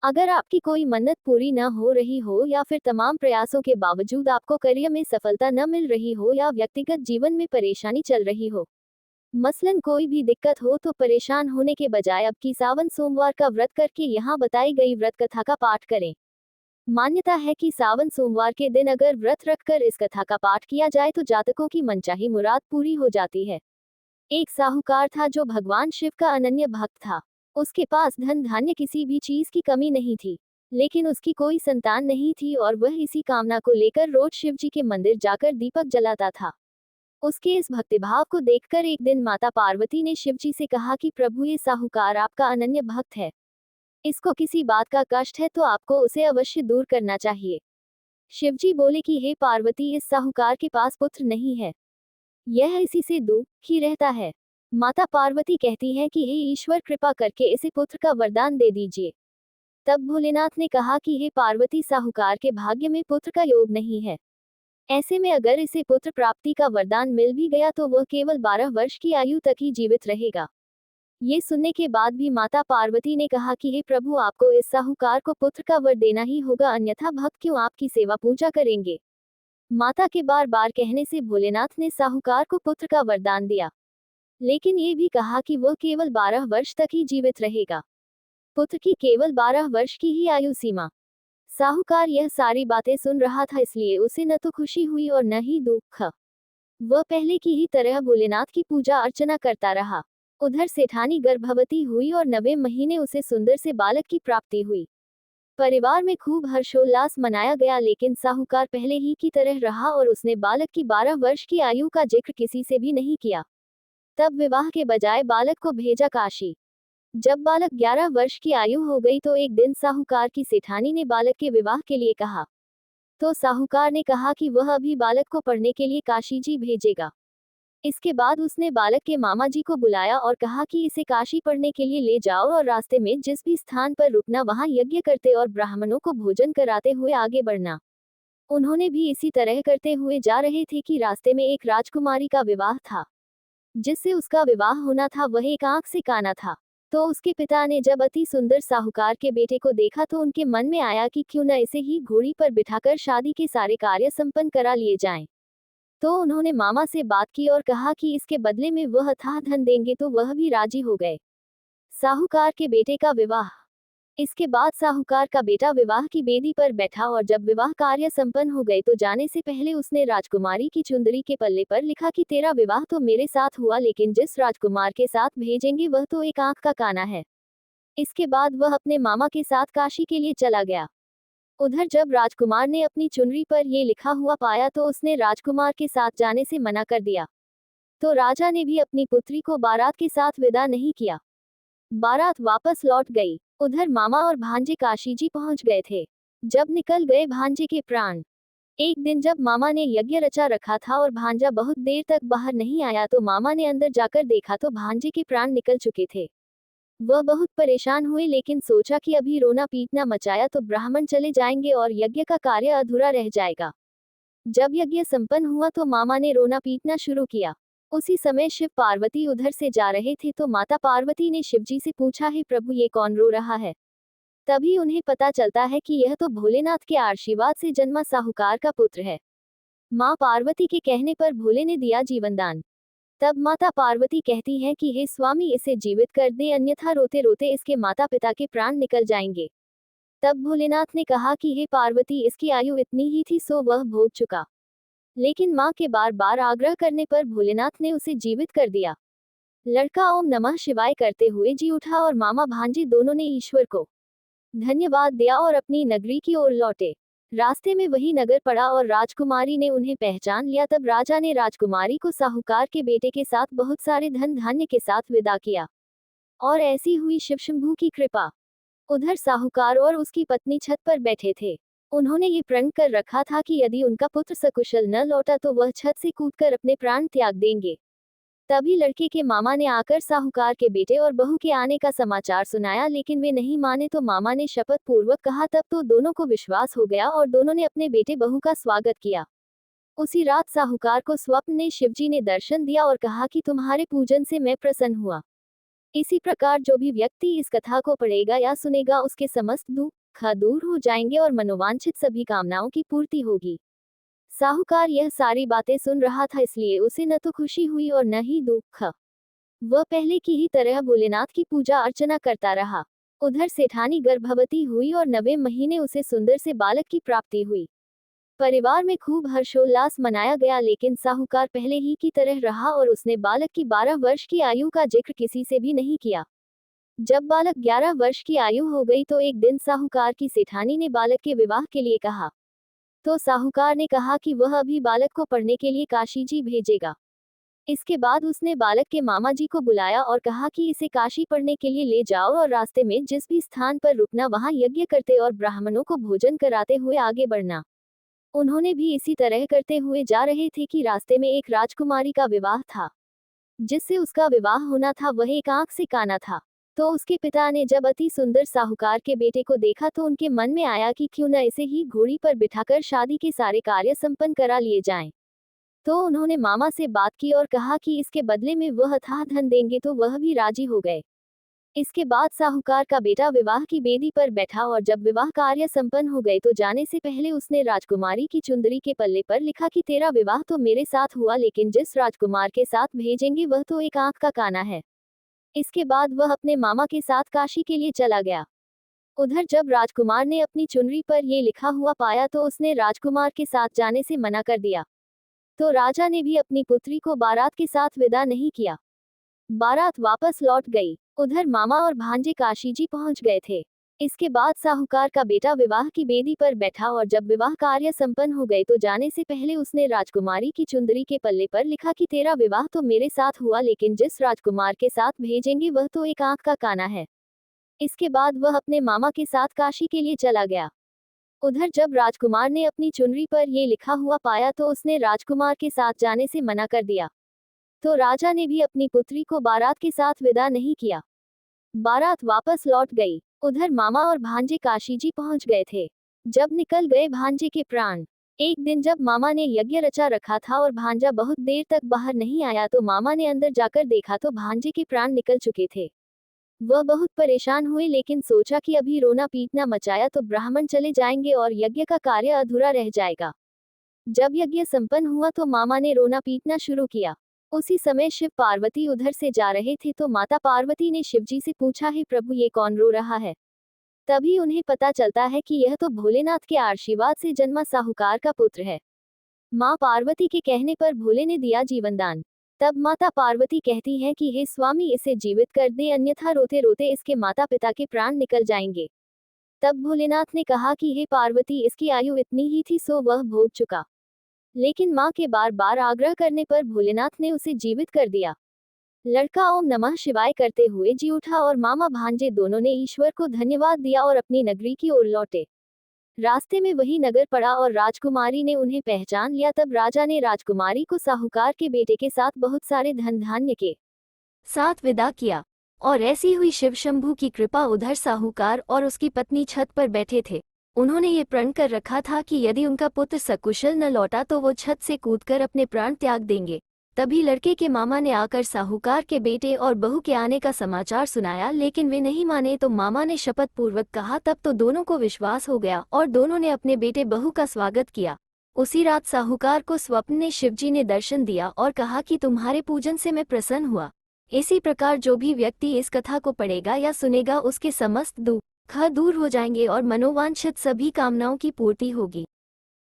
अगर आपकी कोई मन्नत पूरी न हो रही हो या फिर तमाम प्रयासों के बावजूद आपको करियर में सफलता न मिल रही हो या व्यक्तिगत जीवन में परेशानी चल रही हो, मसलन कोई भी दिक्कत हो, तो परेशान होने के बजाय अब की सावन सोमवार का व्रत करके यहाँ बताई गई व्रत कथा का पाठ करें। मान्यता है कि सावन सोमवार के दिन अगर व्रत रखकर इस कथा का पाठ किया जाए तो जातकों की मनचाही मुराद पूरी हो जाती है। एक साहूकार था जो भगवान शिव का अनन्य भक्त था। उसके पास धन धान्य किसी भी चीज की कमी नहीं थी, लेकिन उसकी कोई संतान नहीं थी और वह इसी कामना को लेकर रोज शिव जी के मंदिर जाकर दीपक जलाता था। उसके इस भक्तिभाव को देखकर एक दिन माता पार्वती ने शिव जी से कहा कि प्रभु, ये साहूकार आपका अनन्य भक्त है। इसको किसी बात का कष्ट है तो आपको उसे अवश्य दूर करना चाहिए। शिव जी बोले कि हे पार्वती, इस साहूकार के पास पुत्र नहीं है, यह इसी से दुखी रहता है। माता पार्वती कहती है कि हे ईश्वर, कृपा करके इसे पुत्र का वरदान दे दीजिए। तब भोलेनाथ ने कहा कि हे पार्वती, साहूकार के भाग्य में पुत्र का योग नहीं है। ऐसे में अगर इसे पुत्र प्राप्ति का वरदान मिल भी गया तो वह केवल 12 वर्ष की आयु तक ही जीवित रहेगा। ये सुनने के बाद भी माता पार्वती ने कहा कि हे प्रभु, आपको इस साहूकार को पुत्र का वर देना ही होगा, अन्यथा भक्त क्यों आपकी सेवा पूजा करेंगे। माता के बार बार कहने से भोलेनाथ ने साहूकार को पुत्र का वरदान दिया, लेकिन ये भी कहा कि वह केवल 12 वर्ष तक ही जीवित रहेगा। पुत्र की केवल 12 वर्ष की ही आयु सीमा। साहूकार यह सारी बातें सुन रहा था, इसलिए उसे न तो खुशी हुई और न ही दुख। वह पहले की ही तरह भोलेनाथ की पूजा अर्चना करता रहा। उधर सेठानी गर्भवती हुई और 9वें महीने उसे सुंदर से बालक की प्राप्ति हुई। परिवार में खूब हर्षोल्लास मनाया गया, लेकिन साहूकार पहले ही की तरह रहा और उसने बालक की 12 वर्ष की आयु का जिक्र किसी से भी नहीं किया। तब विवाह के बजाय बालक को भेजा काशी। जब बालक 11 वर्ष की आयु हो गई तो एक दिन साहूकार की सेठानी ने बालक के विवाह के लिए कहा। तो साहूकार ने कहा कि वह अभी बालक को पढ़ने के लिए काशी जी भेजेगा। इसके बाद उसने बालक के मामा जी को बुलाया और कहा कि इसे काशी पढ़ने के लिए ले जाओ और रास्ते में जिस भी स्थान पर रुकना वहां यज्ञ करते और ब्राह्मणों को भोजन कराते हुए आगे बढ़ना। उन्होंने भी इसी तरह करते हुए जा रहे थे कि रास्ते में एक राजकुमारी का विवाह था। जिससे उसका विवाह होना था वह एक आंख से काना था। तो उसके पिता ने जब अति सुंदर साहूकार के बेटे को देखा तो उनके मन में आया कि क्यों न इसे ही घोड़ी पर बिठाकर शादी के सारे कार्य संपन्न करा लिए जाएं। तो उन्होंने मामा से बात की और कहा कि इसके बदले में वह अथाह धन देंगे, तो वह भी राजी हो गए। साहूकार के बेटे का विवाह। इसके बाद साहूकार का बेटा विवाह की बेदी पर बैठा और जब विवाह कार्य संपन्न हो गए तो जाने से पहले उसने राजकुमारी की चुंदरी के पल्ले पर लिखा कि तेरा विवाह तो मेरे साथ हुआ, लेकिन जिस राजकुमार के साथ भेजेंगे वह तो एक आंख का काना है। इसके बाद वह अपने मामा के साथ काशी के लिए चला गया। उधर जब राजकुमार ने अपनी चुनरी पर ये लिखा हुआ पाया तो उसने राजकुमार के साथ जाने से मना कर दिया। तो राजा ने भी अपनी पुत्री को बारात के साथ विदा नहीं किया। बारात वापस लौट गई। उधर मामा और भांजे काशी जी पहुंच गए थे। जब निकल गए भांजे के प्राण। एक दिन जब मामा ने यज्ञ रचा रखा था और भांजा बहुत देर तक बाहर नहीं आया तो मामा ने अंदर जाकर देखा तो भांजे के प्राण निकल चुके थे। वह बहुत परेशान हुए, लेकिन सोचा कि अभी रोना पीटना मचाया तो ब्राह्मण चले जाएंगे और यज्ञ का कार्य अधूरा रह जाएगा। जब यज्ञ संपन्न हुआ तो मामा ने रोना पीटना शुरू किया। उसी समय शिव पार्वती उधर से जा रहे थे तो माता पार्वती ने शिवजी से पूछा, हे प्रभु, ये कौन रो रहा है। तभी उन्हें पता चलता है कि यह तो भोलेनाथ के आशीर्वाद से जन्मा साहूकार का पुत्र है। माँ पार्वती के कहने पर भोले ने दिया जीवनदान। तब माता पार्वती कहती हैं कि हे स्वामी, इसे जीवित कर दे, अन्यथा रोते रोते इसके माता पिता के प्राण निकल जाएंगे। तब भोलेनाथ ने कहा कि हे पार्वती, इसकी आयु इतनी ही थी सो वह भोग चुका। लेकिन माँ के बार बार आग्रह करने पर भोलेनाथ ने उसे जीवित कर दिया। लड़का ओम नमः शिवाय करते हुए जी उठा और मामा भांजे दोनों ने ईश्वर को धन्यवाद दिया और अपनी नगरी की ओर लौटे। रास्ते में वही नगर पड़ा और राजकुमारी ने उन्हें पहचान लिया। तब राजा ने राजकुमारी को साहूकार के बेटे के साथ बहुत सारे धन धान्य के साथ विदा किया। और ऐसी हुई शिवशंभू की कृपा। उधर साहूकार और उसकी पत्नी छत पर बैठे थे। उन्होंने ये प्रण कर रखा था कि यदि उनका पुत्र सकुशल न लौटा तो वह छत से कूदकर अपने प्राण त्याग देंगे। तभी लड़के के मामा ने आकर साहूकार के बेटे और बहू के आने का समाचार सुनाया, लेकिन वे नहीं माने तो मामा ने शपथ पूर्वक कहा। तब तो दोनों को विश्वास हो गया और दोनों ने अपने बेटे बहू का स्वागत किया। उसी रात साहूकार को स्वप्न में शिवजी ने दर्शन दिया और कहा कि तुम्हारे पूजन से मैं प्रसन्न हुआ। इसी प्रकार जो भी व्यक्ति इस कथा को पढ़ेगा या सुनेगा उसके समस्त दुख दूर हो जाएंगे और मनोवांछित सभी कामनाओं की पूर्ति होगी। साहूकार यह सारी बातें सुन रहा था, इसलिए उसे न तो खुशी हुई और न ही दुख। वह पहले की ही तरह भोलेनाथ की पूजा अर्चना करता रहा। उधर सेठानी गर्भवती हुई और 9वें महीने उसे सुंदर से बालक की प्राप्ति हुई। परिवार में खूब हर्षोल्लास मनाया गया, लेकिन साहूकार पहले ही की तरह रहा और उसने बालक की 12 वर्ष की आयु का जिक्र किसी से भी नहीं किया। जब बालक 11 वर्ष की आयु हो गई तो एक दिन साहूकार की सेठानी ने बालक के विवाह के लिए कहा। तो साहूकार ने कहा कि वह अभी बालक को पढ़ने के लिए काशी जी भेजेगा। इसके बाद उसने बालक के मामा जी को बुलाया और कहा कि इसे काशी पढ़ने के लिए ले जाओ और रास्ते में जिस भी स्थान पर रुकना वहां यज्ञ करते और ब्राह्मणों को भोजन कराते हुए आगे बढ़ना। उन्होंने भी इसी तरह करते हुए जा रहे थे कि रास्ते में एक राजकुमारी का विवाह था। जिससे उसका विवाह होना था वह एक आंख से काना था। तो उसके पिता ने जब अति सुंदर साहूकार के बेटे को देखा तो उनके मन में आया कि क्यों न इसे ही घोड़ी पर बिठाकर शादी के सारे कार्य संपन्न करा लिए जाएं। तो उन्होंने मामा से बात की और कहा कि इसके बदले में वह अथाह धन देंगे, तो वह भी राजी हो गए। इसके बाद साहूकार का बेटा विवाह की बेदी पर बैठा और जब विवाह कार्य संपन्न हो गए तो जाने से पहले उसने राजकुमारी की चुंदरी के पल्ले पर लिखा कि तेरा विवाह तो मेरे साथ हुआ, लेकिन जिस राजकुमार के साथ भेजेंगे वह तो एक आंख का काना है। इसके बाद वह अपने मामा के साथ काशी के लिए चला गया। उधर जब राजकुमार ने अपनी चुनरी पर ये लिखा हुआ पाया तो उसने राजकुमार के साथ जाने से मना कर दिया। तो राजा ने भी अपनी पुत्री को बारात के साथ विदा नहीं किया। बारात वापस लौट गई। उधर मामा और भांजे काशी जी पहुंच गए थे। इसके बाद साहूकार का बेटा विवाह की बेदी पर बैठा और जब विवाह कार्य संपन्न हो गए तो जाने से पहले उसने राजकुमारी की चुंदरी के पल्ले पर लिखा कि तेरा विवाह तो मेरे साथ हुआ, लेकिन जिस राजकुमार के साथ भेजेंगे वह तो एक आंख का काना है। इसके बाद वह अपने मामा के साथ काशी के लिए चला गया। उधर जब राजकुमार ने अपनी चुनरी पर यह लिखा हुआ पाया तो उसने राजकुमार के साथ जाने से मना कर दिया। तो राजा ने भी अपनी पुत्री को बारात के साथ विदा नहीं किया। बारात वापस लौट गई। उधर मामा और भांजे काशी जी पहुंच गए थे। जब निकल गए भांजे के प्राण। एक दिन जब मामा ने यज्ञ रचा रखा था और भांजा बहुत देर तक बाहर नहीं आया तो मामा ने अंदर जाकर देखा तो भांजे के प्राण निकल चुके थे। वह बहुत परेशान हुए, लेकिन सोचा कि अभी रोना पीटना मचाया तो ब्राह्मण चले जाएंगे और यज्ञ का कार्य अधूरा रह जाएगा। जब यज्ञ संपन्न हुआ तो मामा ने रोना पीटना शुरू किया। उसी समय शिव पार्वती उधर से जा रहे थे तो माता पार्वती ने शिवजी से पूछा, हे प्रभु, ये कौन रो रहा है? तभी उन्हें पता चलता है कि यह तो भोलेनाथ के आशीर्वाद से जन्मा साहूकार का पुत्र है। माँ पार्वती के कहने पर भोले ने दिया जीवनदान। तब माता पार्वती कहती है कि हे स्वामी, इसे जीवित कर दे, अन्यथा रोते रोते इसके माता पिता के प्राण निकल जाएंगे। तब भोलेनाथ ने कहा कि हे पार्वती, इसकी आयु इतनी ही थी सो वह भोग चुका। लेकिन माँ के बार बार आग्रह करने पर भोलेनाथ ने उसे जीवित कर दिया। लड़का ओम नमः शिवाय करते हुए जी उठा और मामा भांजे दोनों ने ईश्वर को धन्यवाद दिया और अपनी नगरी की ओर लौटे। रास्ते में वही नगर पड़ा और राजकुमारी ने उन्हें पहचान लिया। तब राजा ने राजकुमारी को साहूकार के बेटे के साथ बहुत सारे धन धान्य के साथ विदा किया। और ऐसी हुई शिव शंभू की कृपा। उधर साहूकार और उसकी पत्नी छत पर बैठे थे। उन्होंने ये प्रण कर रखा था कि यदि उनका पुत्र सकुशल न लौटा तो वो छत से कूदकर अपने प्राण त्याग देंगे। तभी लड़के के मामा ने आकर साहूकार के बेटे और बहू के आने का समाचार सुनाया, लेकिन वे नहीं माने। तो मामा ने शपथ पूर्वक कहा। तब तो दोनों को विश्वास हो गया और दोनों ने अपने बेटे बहू का स्वागत किया। उसी रात साहूकार को स्वप्न में शिवजी ने दर्शन दिया और कहा कि तुम्हारे पूजन से मैं प्रसन्न हुआ। इसी प्रकार जो भी व्यक्ति इस कथा को पढ़ेगा या सुनेगा उसके समस्त दुख दूर हो जाएंगे और मनोवांछित सभी कामनाओं की पूर्ति होगी।